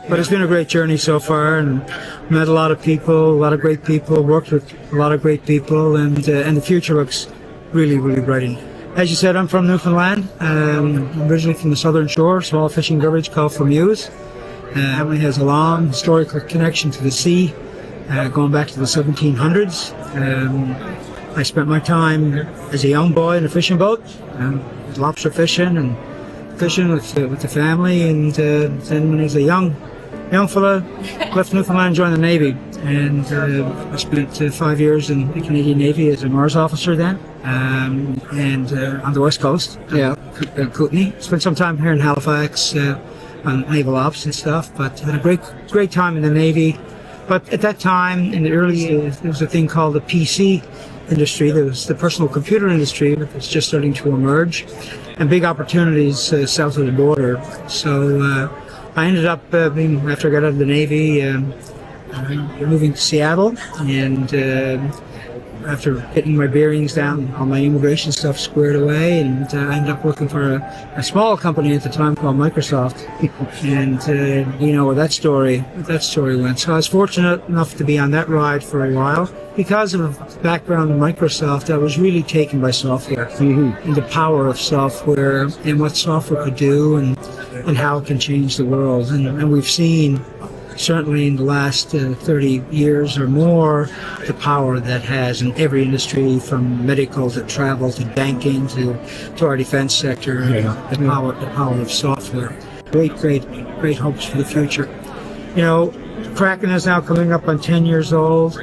But it's been a great journey so far, and met a lot of people, a lot of great people, worked with a lot of great people, and the future looks really, really bright. As you said, I'm from Newfoundland. I'm originally from the southern shore, small fishing village called Fermuse. It has a long historical connection to the sea, going back to the 1700s. I spent my time as a young boy in a fishing boat, lobster fishing and fishing with the family, and then when I was a young fella, left Newfoundland and joined the Navy, and I spent 5 years in the Canadian Navy as a Mars officer then, and on the West Coast, Kootenay. Spent some time here in Halifax on naval ops and stuff, but had a great time in the Navy. But at that time, in the early years, there was a thing called the PC industry. There was the personal computer industry that was just starting to emerge, and big opportunities south of the border. So I ended up, after I got out of the Navy, moving to Seattle, and after getting my bearings down, all my immigration stuff squared away, and I ended up working for a small company at the time called Microsoft. And you know where that story went. So I was fortunate enough to be on that ride for a while. Because of a background in Microsoft, I was really taken by software, and the power of software, and what software could do, and how it can change the world. And we've seen, certainly in the last 30 years or more, the power that has in every industry, from medical to travel to banking to our defense sector. The power of software. Great hopes for the future. You know, Kraken is now coming up on 10 years old.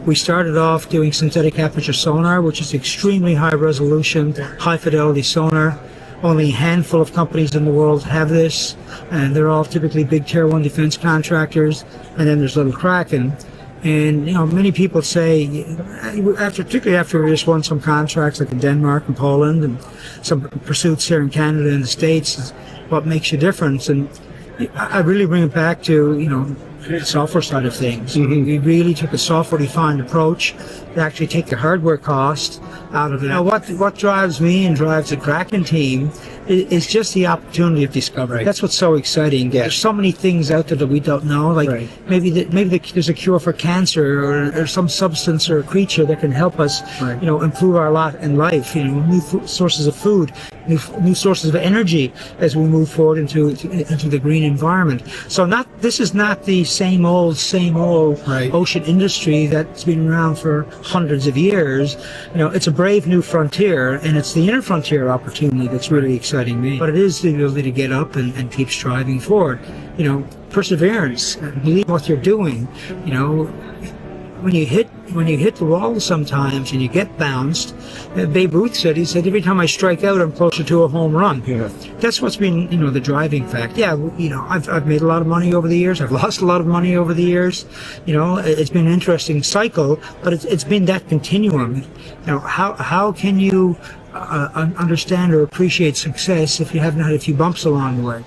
We started off doing synthetic aperture sonar, which is extremely high resolution, high fidelity sonar. Only a handful of companies in the world have this, and they're all typically big tier 1 defense contractors. And then there's little Kraken. And you know, many people say, particularly after we just won some contracts like in Denmark and Poland, and some pursuits here in Canada and the States, is what makes you different. And I really bring it back to, you know, the software side of things. We really took a software-defined approach to actually take the hardware cost out of it. Now, what drives me and drives the Kraken team is just the opportunity of discovery. That's what's so exciting. There's so many things out there that we don't know. Like maybe there's a cure for cancer, or some substance or a creature that can help us, you know, improve our lot in life. You know, new sources of food, new sources of energy as we move forward into the green environment. So this is not the same old ocean industry that's been around for hundreds of years. You know, it's a brave new frontier, and it's the inner frontier opportunity that's really exciting me. But it is the ability to get up and keep striving forward. You know, perseverance, believe what you're doing. You know, when you hit the wall sometimes and you get bounced, Babe Ruth said, every time I strike out, I'm closer to a home run. That's what's been, you know, the driving factor. You know, I've made a lot of money over the years. I've lost a lot of money over the years. You know, it's been an interesting cycle, but it's been that continuum. You know, how can you understand or appreciate success if you haven't had a few bumps along the way?